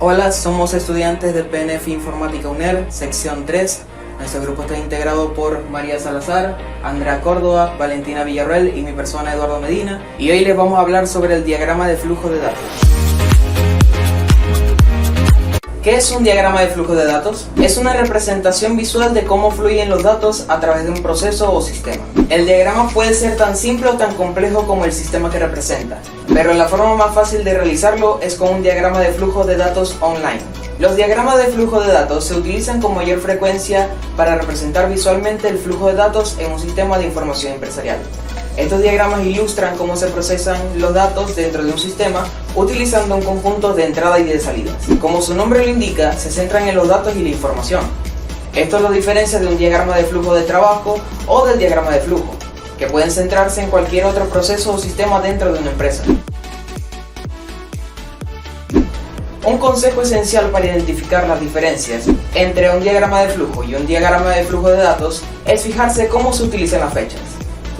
Hola, somos estudiantes de PNF Informática UNER, sección 3. Nuestro grupo está integrado por María Salazar, Andrea Córdoba, Valentina Villarreal y mi persona Eduardo Medina. Y hoy les vamos a hablar sobre el diagrama de flujo de datos. ¿Qué es un diagrama de flujo de datos? Es una representación visual de cómo fluyen los datos a través de un proceso o sistema. El diagrama puede ser tan simple o tan complejo como el sistema que representa, pero la forma más fácil de realizarlo es con un diagrama de flujo de datos online. Los diagramas de flujo de datos se utilizan con mayor frecuencia para representar visualmente el flujo de datos en un sistema de información empresarial. Estos diagramas ilustran cómo se procesan los datos dentro de un sistema utilizando un conjunto de entradas y de salidas. Como su nombre lo indica, se centran en los datos y la información. Esto lo diferencia de un diagrama de flujo de trabajo o del diagrama de flujo, que pueden centrarse en cualquier otro proceso o sistema dentro de una empresa. Un consejo esencial para identificar las diferencias entre un diagrama de flujo y un diagrama de flujo de datos es fijarse cómo se utilizan las fechas.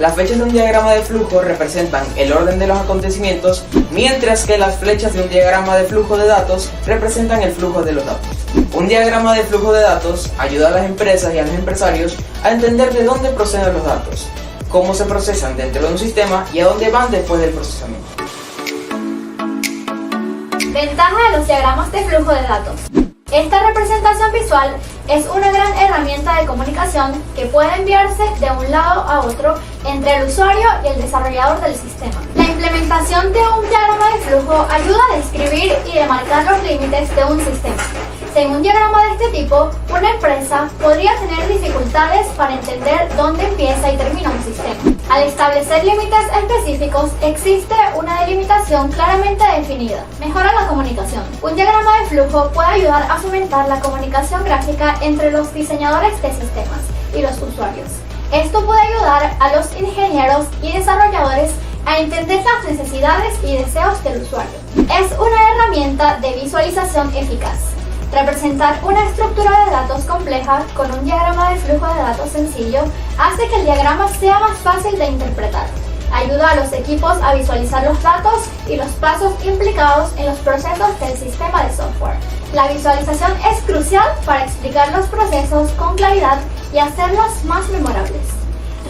Las fechas de un diagrama de flujo representan el orden de los acontecimientos, mientras que las flechas de un diagrama de flujo de datos representan el flujo de los datos. Un diagrama de flujo de datos ayuda a las empresas y a los empresarios a entender de dónde proceden los datos, cómo se procesan dentro de un sistema y a dónde van después del procesamiento. Ventaja de los diagramas de flujo de datos. Esta representación visual es una gran herramienta de comunicación que puede enviarse de un lado a otro entre el usuario y el desarrollador del sistema. La implementación de un diagrama de flujo ayuda a describir y demarcar los límites de un sistema. Sin un diagrama de este tipo, una empresa podría tener dificultades para entender dónde empieza y termina un sistema. Al establecer límites específicos, existe una delimitación claramente definida. Mejora la comunicación. Un diagrama de flujo puede ayudar a fomentar la comunicación gráfica entre los diseñadores de sistemas y los usuarios. Esto puede ayudar a los ingenieros y desarrolladores a entender las necesidades y deseos del usuario. Es una herramienta de visualización eficaz. Representar una estructura de datos compleja con un diagrama de flujo de datos sencillo hace que el diagrama sea más fácil de interpretar. Ayuda a los equipos a visualizar los datos y los pasos implicados en los procesos del sistema de software. La visualización es crucial para explicar los procesos con claridad y hacerlos más memorables.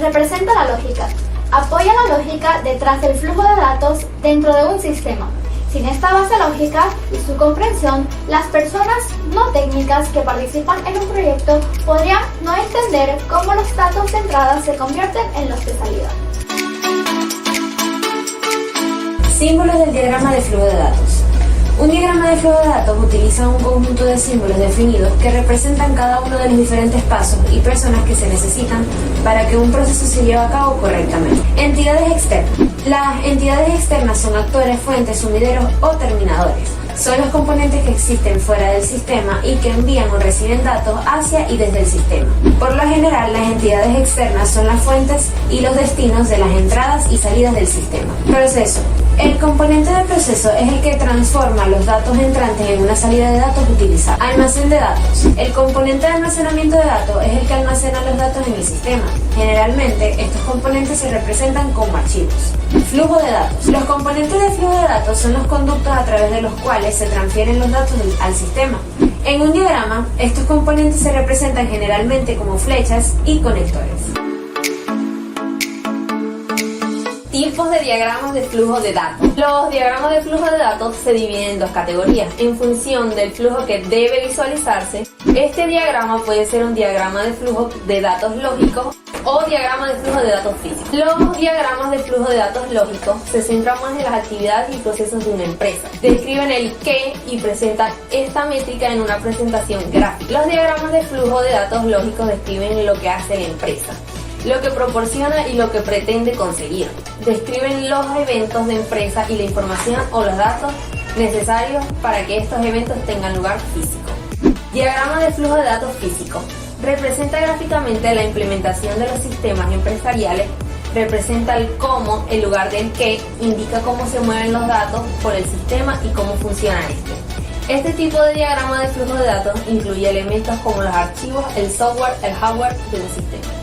Representa la lógica. Apoya la lógica detrás del flujo de datos dentro de un sistema. Sin esta base lógica y su comprensión, las personas no técnicas que participan en un proyecto podrían no entender cómo los datos de entrada se convierten en los de salida. Símbolos del diagrama de flujo de datos. Un diagrama de flujo de datos utiliza un conjunto de símbolos definidos que representan cada uno de los diferentes pasos y personas que se necesitan para que un proceso se lleve a cabo correctamente. Entidades externas. Las entidades externas son actores, fuentes, sumideros o terminadores. Son los componentes que existen fuera del sistema y que envían o reciben datos hacia y desde el sistema. Por lo general, las entidades externas son las fuentes y los destinos de las entradas y salidas del sistema. Proceso. El componente del proceso es el que transforma los datos entrantes en una salida de datos utilizada. Almacén de datos. El componente de almacenamiento de datos es el que almacena los datos en el sistema. Generalmente, estos componentes se representan como archivos. Flujo de datos. Los componentes de flujo de datos son los conductos a través de los cuales se transfieren los datos al sistema. En un diagrama, estos componentes se representan generalmente como flechas y conectores. Tipos de diagramas de flujo de datos. Los diagramas de flujo de datos se dividen en dos categorías. En función del flujo que debe visualizarse, este diagrama puede ser un diagrama de flujo de datos lógicos o diagrama de flujo de datos físicos. Los diagramas de flujo de datos lógicos se centran más en las actividades y procesos de una empresa. Describen el qué y presentan esta métrica en una presentación gráfica. Los diagramas de flujo de datos lógicos describen lo que hace la empresa, lo que proporciona y lo que pretende conseguir. Describen los eventos de empresa y la información o los datos necesarios para que estos eventos tengan lugar físico. Diagrama de flujo de datos físico. Representa gráficamente la implementación de los sistemas empresariales, representa el cómo, el lugar del qué, indica cómo se mueven los datos por el sistema y cómo funciona este. Este tipo de diagrama de flujo de datos incluye elementos como los archivos, el software, el hardware del sistema.